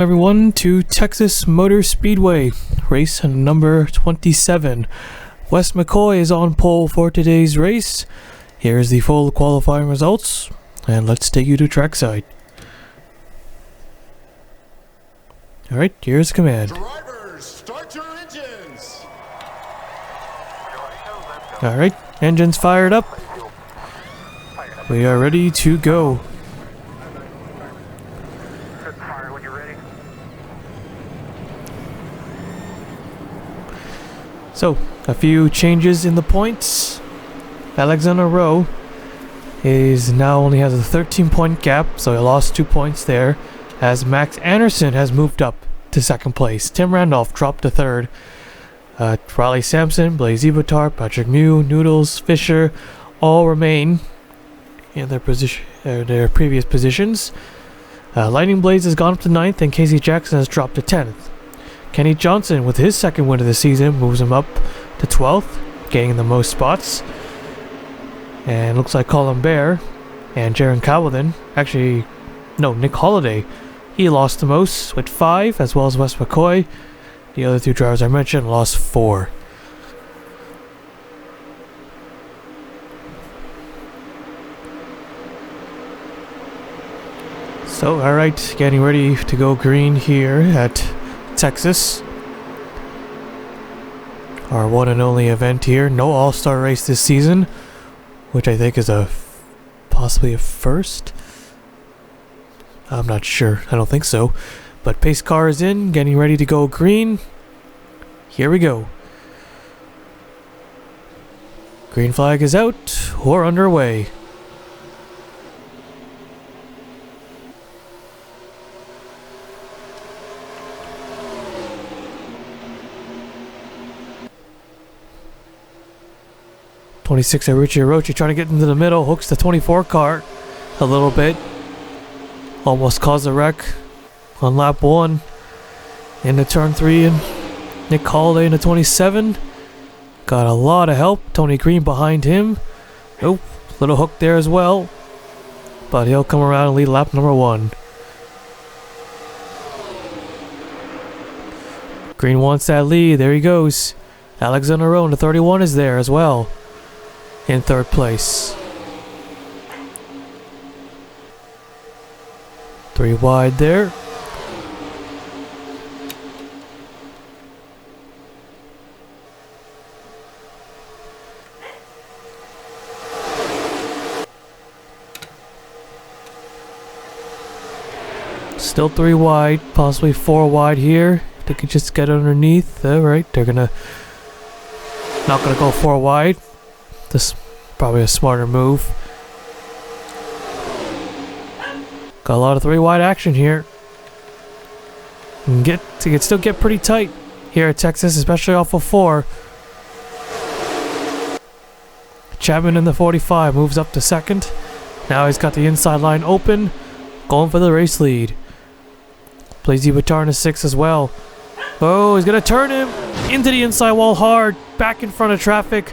Everyone to Texas Motor Speedway, race number 27. Wes McCoy is on pole for today's race. Here's the full qualifying results, and let's take you to trackside. Alright, here's command. Drivers, start your engines. Alright, engines fired up. We are ready to go. So, a few changes in the points. Alexander Rowe is now only has a 13-point gap, so he lost 2 points there, as Max Anderson has moved up to second place. Tim Randolph dropped to third. Riley Sampson, Blaise Ibatar, Patrick Mew, Noodles, Fisher all remain in their position, their previous positions. Lightning Blaze has gone up to 9th, and Casey Jackson has dropped to 10th. Kenny Johnson, with his second win of the season, moves him up to 12th, getting the most spots. And looks like Colin Bear and Jaron Cowlin, actually, no, Nick Holliday, he lost the most with 5, as well as Wes McCoy. The other 2 drivers I mentioned lost 4. So, alright, getting ready to go green here at Texas. Our one and only event here. No all-star race this season, which I think is possibly a first. I'm not sure. I don't think so. But pace car is in, getting ready to go green. Here we go. Green flag is out. We're underway. '26 at Richie Orochi trying to get into the middle, hooks the 24 car a little bit. Almost caused a wreck on lap 1 into turn 3, and Nick Holliday into 27. Got a lot of help. Tony Green behind him. Oh, little hook there as well. But he'll come around and lead lap number 1. Green wants that lead. There he goes. Alexander Rowe, the 31 is there as well, in 3rd place. 3 wide there. Still 3 wide, possibly 4 wide here. They could just get underneath. Alright, they're not gonna go 4 wide. This is probably a smarter move. Got a lot of 3 wide action here. It can still get pretty tight here at Texas, especially off of 4. Chapman in the 45 moves up to 2nd. Now he's got the inside line open, going for the race lead. Blaise Ibatar in the 6 as well. Oh, he's gonna turn him into the inside wall hard, back in front of traffic.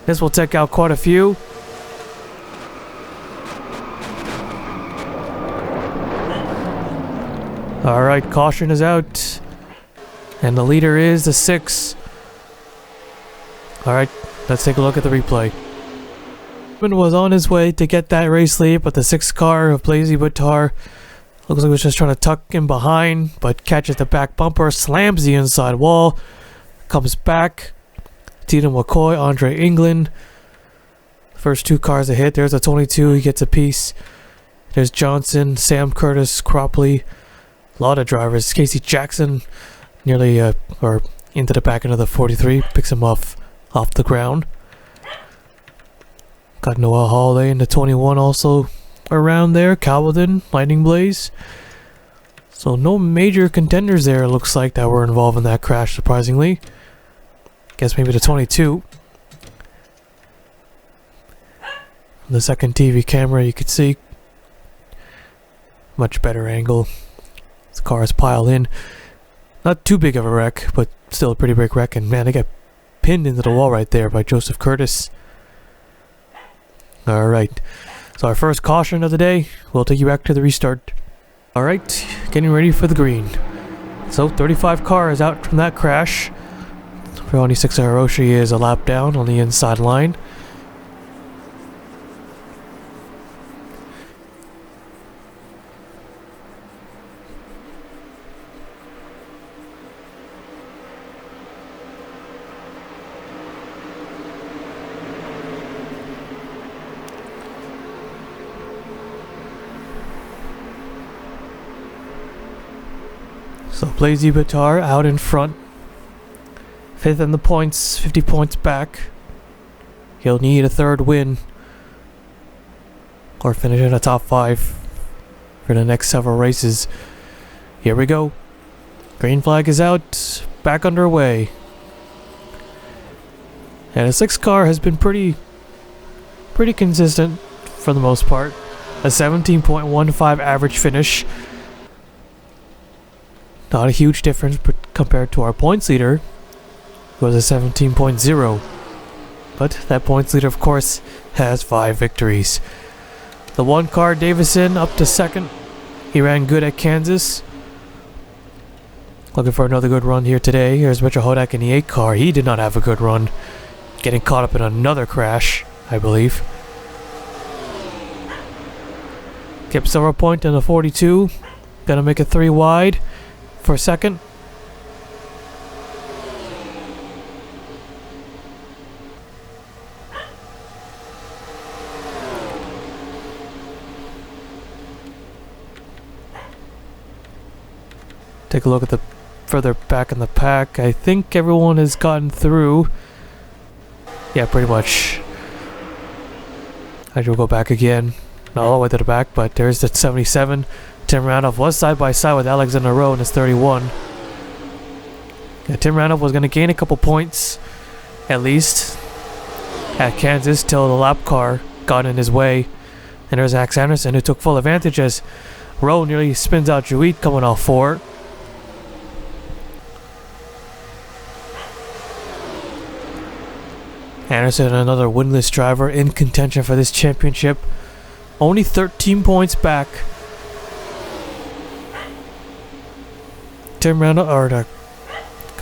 This will take out quite a few. Alright, caution is out. And the leader is the 6. Alright, let's take a look at the replay. Was on his way to get that race lead, but the 6 car of Blaise Ibatar looks like he was just trying to tuck in behind, but catches the back bumper, slams the inside wall, comes back. Tito McCoy, Andre England. First 2 cars to hit. There's a 22. He gets a piece. There's Johnson, Sam Curtis, Cropley. A lot of drivers. Casey Jackson nearly or into the back end of the 43. Picks him off the ground. Got Noah Holiday in the 21 also around there. Calvin, Lightning Blaze. So no major contenders there, it looks like, that were involved in that crash, surprisingly. Guess maybe the 22. From the second TV camera, you could see much better angle. This car is piled in. Not too big of a wreck, but still a pretty big wreck. And man, they got pinned into the wall right there by Joseph Curtis. Alright, so our first caution of the day. We'll take you back to the restart. Alright, getting ready for the green. So 35 cars out from that crash. For 26 Hiroshi is a lap down on the inside line. So Blazy Batar out in front. 5th in the points, 50 points back. He'll need a 3rd win. Or finish in the top 5 for the next several races. Here we go. Green flag is out. Back underway. And the 6 car has been pretty consistent for the most part. A 17.15 average finish. Not a huge difference compared to our points leader, who was a 17.0. But that points leader, of course, has 5 victories. The 1 car, Davison, up to 2nd. He ran good at Kansas. Looking for another good run here today. Here's Mitchell Hodak in the 8 car. He did not have a good run. Getting caught up in another crash, I believe. Kept several points in the 42. Gonna make it 3 wide. For 2nd. Take a look at the further back in the pack. I think everyone has gotten through. Yeah, pretty much. I will go back again. Not all the way to the back, but there's the 77. Tim Randolph was side by side with Alexander Rowe in his 31. Yeah, Tim Randolph was going to gain a couple points, at least, at Kansas till the lap car got in his way. And there's Max Anderson who took full advantage as Rowe nearly spins out Jouit coming off 4. Anderson, another winless driver in contention for this championship. Only 13 points back. Tim Randall, or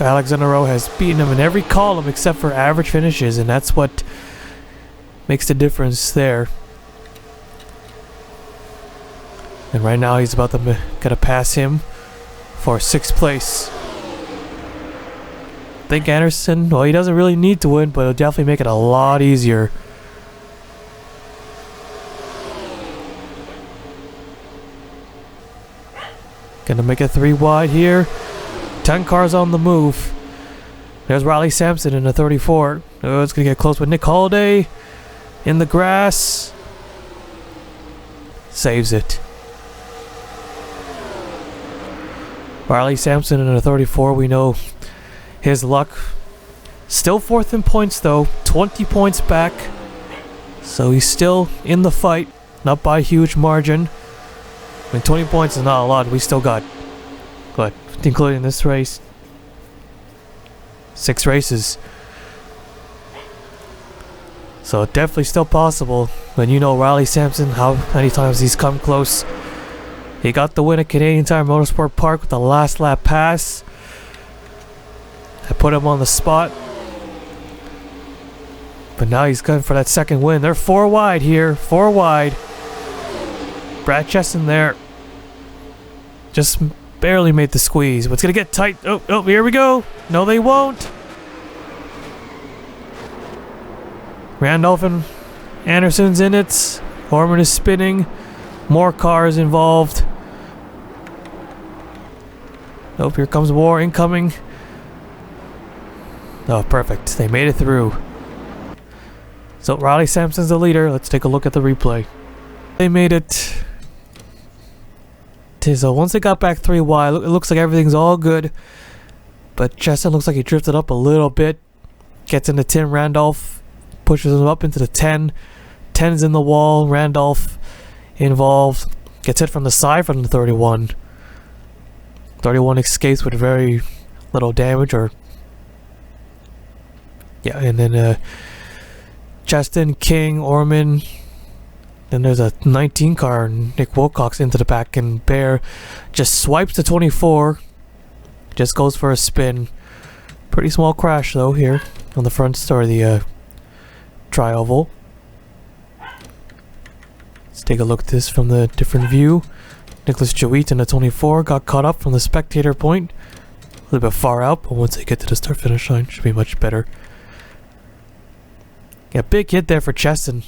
Alexander Rowe, has beaten him in every column except for average finishes, and that's what makes the difference there. And right now he's about to gonna pass him for 6th place. I think Anderson, well, he doesn't really need to win, but it'll definitely make it a lot easier. Gonna make it 3 wide here. 10 cars on the move. There's Riley Sampson in the 34. Oh, it's gonna get close with Nick Holiday in the grass. Saves it. Riley Sampson in the 34. We know his luck. Still 4th in points though. 20 points back. So he's still in the fight. Not by a huge margin. I mean, 20 points is not a lot. We still got, what, including this race, 6 races. So definitely still possible. When you know Riley Sampson, how many times he's come close. He got the win at Canadian Tire Motorsport Park with the last lap pass. I put him on the spot. But now he's going for that 2nd win. They're 4 wide here. 4 wide. Brad Chesson there. Just barely made the squeeze. But it's going to get tight. Oh, here we go. No, they won't. Randolph and Anderson's in it. Orman is spinning. More cars involved. Oh, here comes more incoming. Oh, perfect. They made it through. So Riley Sampson's the leader. Let's take a look at the replay. They made it. So once they got back 3 wide, it looks like everything's all good. But Chesson looks like he drifted up a little bit. Gets into Tim Randolph. Pushes him up into the 10. 10's in the wall. Randolph involved. Gets hit from the side from the 31. 31 escapes with very little damage, or yeah, and then Cheston, King, Orman, Then there's a 19 car, Nick Wilcox into the back, and Bear just swipes the 24. Just goes for a spin. Pretty small crash though here on the front store of the tri-oval. Let's take a look at this from the different view. Nicholas Joit in the 24 got caught up from the spectator point. A little bit far out, but once they get to the start finish line, should be much better. Yeah, big hit there for Cheston.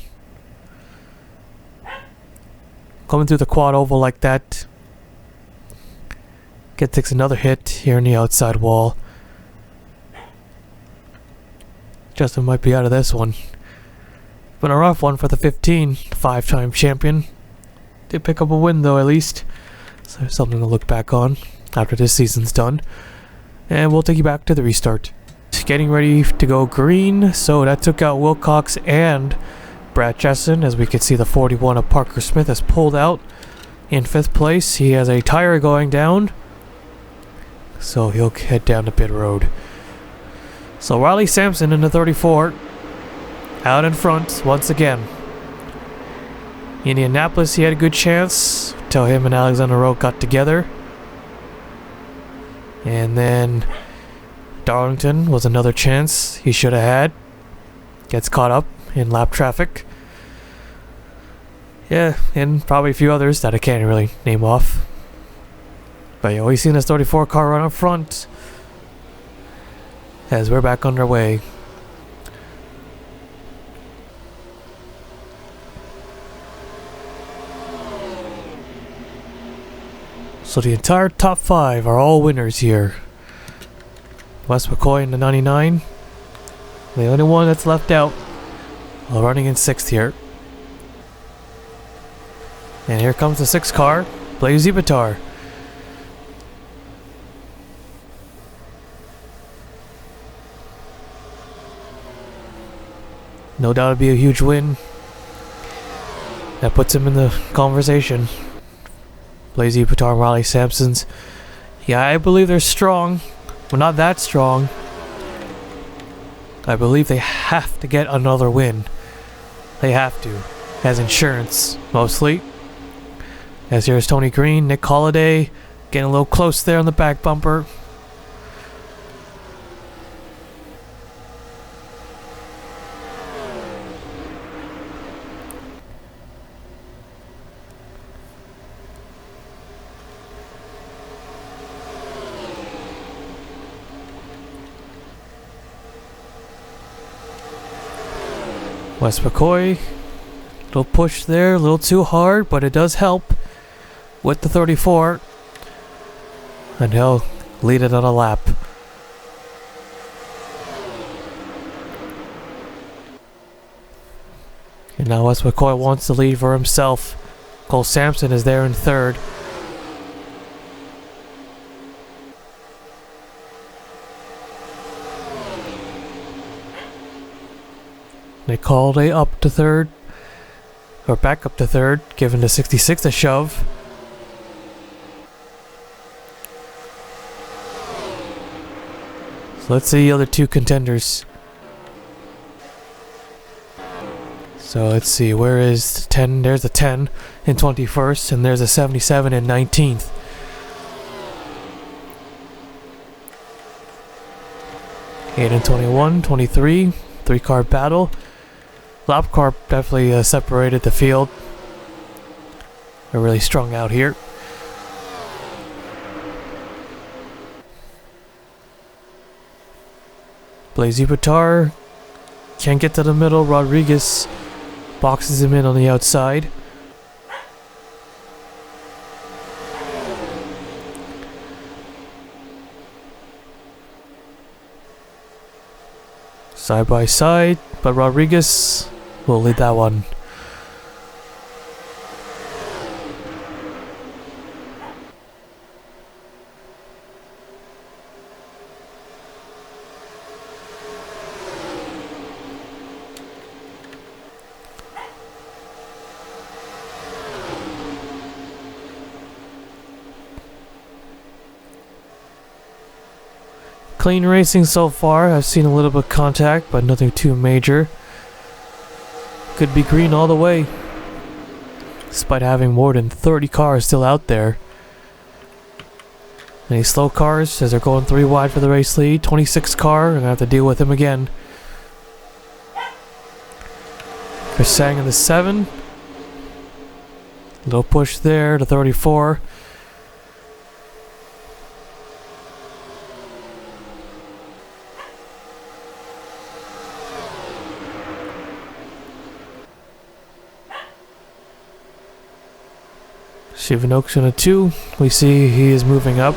Coming through the quad oval like that. Takes another hit here in the outside wall. Justin might be out of this one. Been a rough one for the 15, five-time champion. Did pick up a win though, at least. So something to look back on after this season's done. And we'll take you back to the restart. Getting ready to go green, so that took out Wilcox and Brad Cheston. As we can see, the 41 of Parker Smith has pulled out in 5th place. He has a tire going down, so he'll head down the pit road. So Riley Sampson in the 34 out in front once again. Indianapolis, he had a good chance till him and Alexander Rowe got together. And then Darlington was another chance he should have had. Gets caught up in lap traffic. Yeah, and probably a few others that I can't really name off. But yeah, we've seen this 34 car run up front as we're back underway. So the entire top 5 are all winners here. Wes McCoy in the 99. The only one that's left out. While running in 6th here. And here comes the 6 car. Blaise Zibitar. No doubt it'll be a huge win. That puts him in the conversation. Blaise Zibitar and Riley Sampson's. Yeah, I believe they're strong. But not that strong. I believe they have to get another win. They have to. As insurance, mostly. As here's Tony Green, Nick Holliday. Getting a little close there on the back bumper. Wes McCoy, little push there, a little too hard, but it does help with the 34. And he'll lead it on a lap. And now Wes McCoy wants to lead for himself. Cole Sampson is there in 3rd. Nick Holliday up to 3rd, or back up to 3rd, giving the 66 a shove. So let's see the other 2 contenders. So let's see, where is the 10? There's a 10 in 21st, and there's a 77 in 19th. Eight and 21, 23, 3-car battle. Lap car definitely separated the field. They're really strung out here. Blaise Zibitar can't get to the middle. Rodriguez boxes him in on the outside. Side by side, but Rodriguez will lead that one. Clean racing so far. I've seen a little bit of contact, but nothing too major. Could be green all the way. despite having more than 30 cars still out there. Any slow cars as they're going 3 wide for the race lead. 26 car, gonna have to deal with him again. Chris Sang in the 7. Little push there to 34. Shivanox in a 2. We see he is moving up.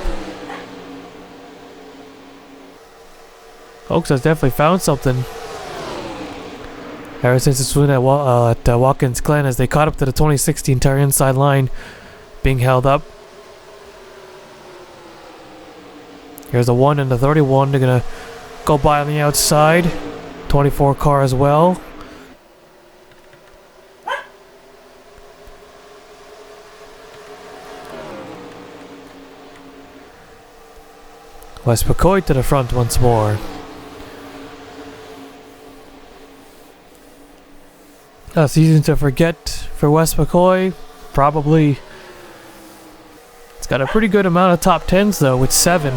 Oaks has definitely found something. Ever since it's at Watkins Glen as they caught up to the 2016 entire inside line being held up. Here's the 1 and the 31. They're going to go by on the outside. 24 car as well. West McCoy to the front once more. That's easy to forget for West McCoy. Probably. It's got a pretty good amount of top 10s though with 7.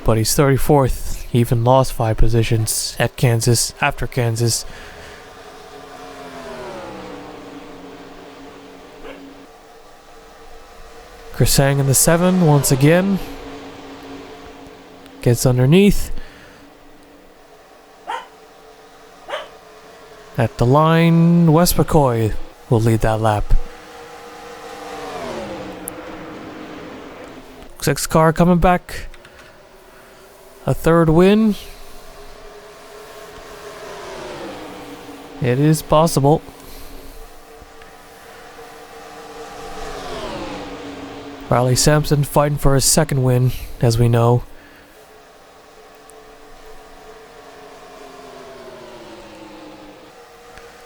But he's 34th. He even lost 5 positions at Kansas, after Kansas. Chris Sang in the 7 once again. Gets underneath. At the line, West McCoy will lead that lap. 6 car coming back. A 3rd win. It is possible. Riley Sampson fighting for his 2nd win, as we know.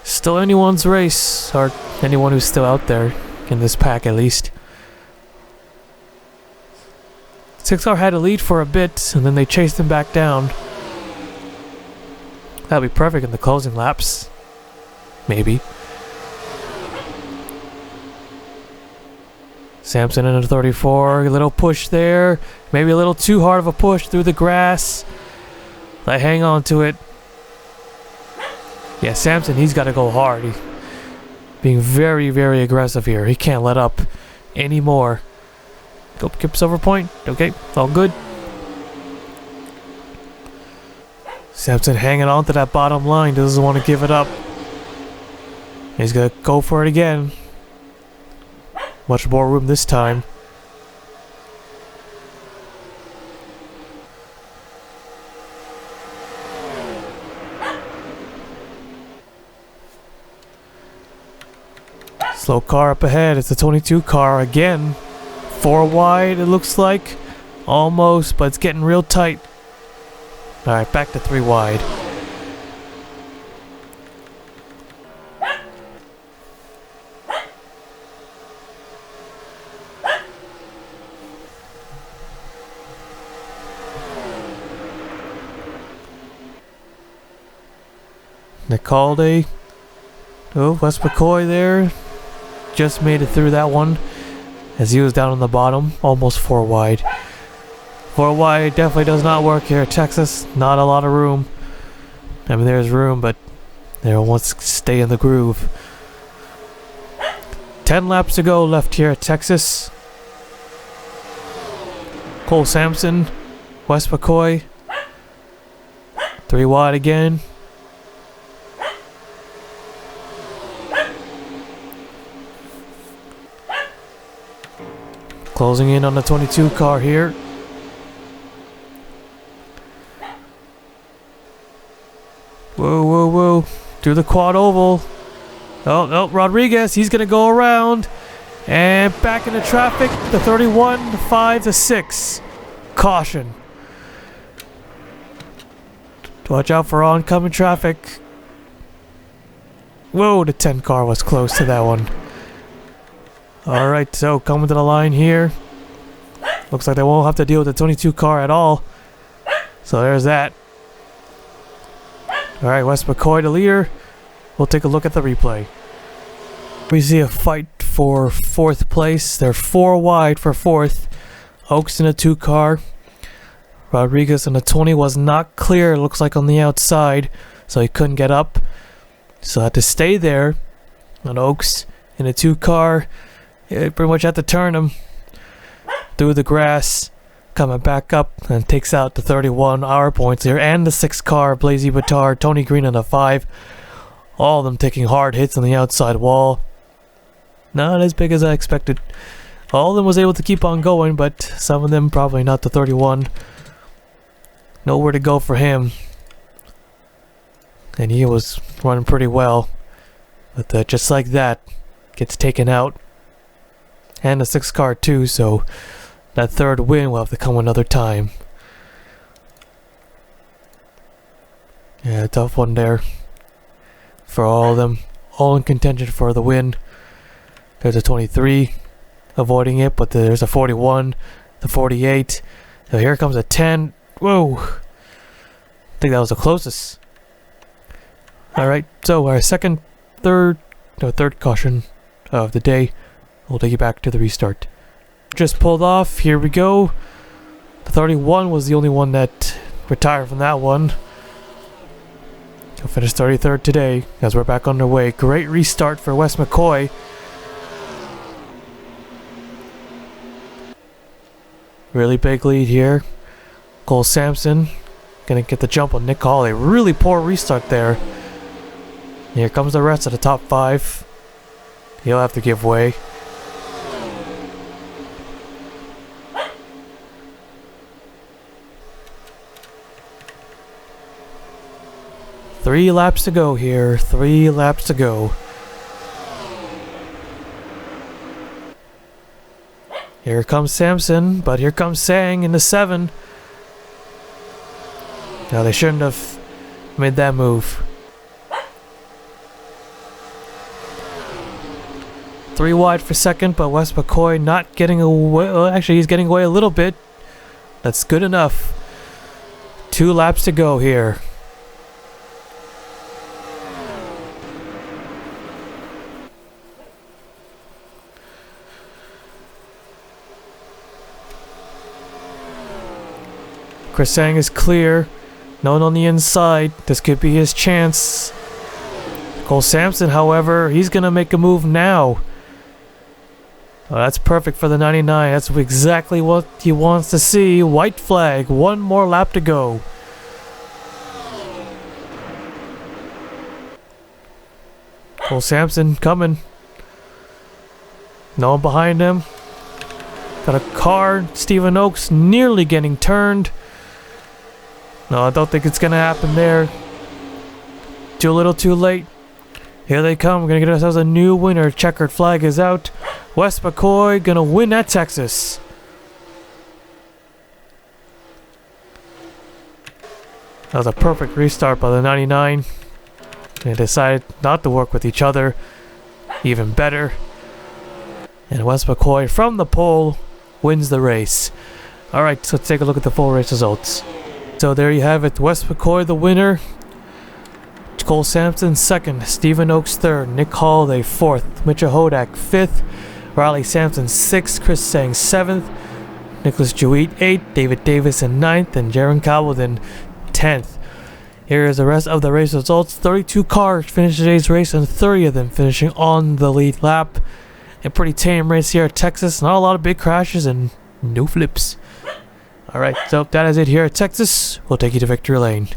Still anyone's race, or anyone who's still out there in this pack at least. 6R had a lead for a bit, and then they chased him back down. That'll be perfect in the closing laps. Maybe. Sampson in a 34, a little push there. Maybe a little too hard of a push through the grass. They hang on to it. Yeah, Sampson, he's got to go hard. He's being very, very aggressive here. He can't let up anymore. Go Kips over point. Okay, all good. Sampson hanging on to that bottom line. Doesn't want to give it up. He's going to go for it again. Much more room this time. Slow car up ahead. It's the 22 car again. 4 wide, it looks like. Almost, but it's getting real tight. Alright, back to 3 wide. Nicalde. Oh, Wes McCoy there. Just made it through that one as he was down on the bottom, almost 4 wide. 4 wide definitely does not work here at Texas. Not a lot of room. I mean, there's room, but everyone wants to stay in the groove. 10 laps to go left here at Texas. Cole Sampson, Wes McCoy. 3 wide again. Closing in on the 22 car here. Whoa, whoa, whoa. Through the quad oval. Oh, no, Rodriguez, he's going to go around. And back into traffic. The 31, the 5, the 6. Caution. Watch out for oncoming traffic. Whoa, the 10 car was close to that one. Alright, so coming to the line here. Looks like they won't have to deal with the 22 car at all. So there's that. Alright, Wes McCoy, the leader. We'll take a look at the replay. We see a fight for 4th place. They're 4 wide for 4th. Oaks in a 2 car. Rodriguez in a 20 was not clear, it looks like, on the outside, so he couldn't get up. So had to stay there. And Oaks in a 2 car. It pretty much had to turn him through the grass, coming back up, and takes out the 31 hour points here, and the 6 car, Blazy Batard, Tony Green in a 5. All of them taking hard hits on the outside wall. Not as big as I expected. All of them was able to keep on going, but some of them probably not the 31. Nowhere to go for him. And he was running pretty well. But just like that, gets taken out. And the 6 car too, so that 3rd win will have to come another time. Yeah, tough one there for all of them. All in contention for the win. There's a 23 avoiding it, but there's a 41, the 48. So here comes a 10. Whoa! I think that was the closest. Alright, so our third caution of the day. We'll take you back to the restart. Just pulled off. Here we go. The 31 was the only one that retired from that one. He'll finish 33rd today as we're back underway. Great restart for Wes McCoy. Really big lead here. Cole Sampson gonna get the jump on Nick Hawley. Really poor restart there. Here comes the rest of the top 5. He'll have to give way. Three laps to go here. 3 laps to go. Here comes Sampson, but here comes Sang in the 7. Now they shouldn't have made that move. 3 wide for 2nd, but Wes McCoy not getting away. Well, actually, he's getting away a little bit. That's good enough. 2 laps to go here. Chris Sang is clear. No one on the inside. This could be his chance. Cole Sampson, however, he's going to make a move now. Oh, that's perfect for the 99. That's exactly what he wants to see. White flag. 1 more lap to go. Cole Sampson coming. No one behind him. Got a car. Stephen Oaks nearly getting turned. No, I don't think it's going to happen there. Too little, too late. Here they come. We're going to get ourselves a new winner. Checkered flag is out. Wes McCoy going to win at Texas. That was a perfect restart by the 99. They decided not to work with each other. Even better. And Wes McCoy from the pole wins the race. Alright, so let's take a look at the full race results. So there you have it. Wes McCoy the winner. Cole Sampson 2nd. Stephen Oaks 3rd. Nick Hawley 4th. Mitchell Hodak 5th. Riley Sampson 6th. Chris Sang 7th. Nicholas Jewett 8th. David Davis in 9th. And Jaron Calvin 10th. Here is the rest of the race results. 32 cars finished today's race, and 30 of them finishing on the lead lap. A pretty tame race here at Texas. Not a lot of big crashes and no flips. Alright, so that is it here at Texas. We'll take you to victory lane.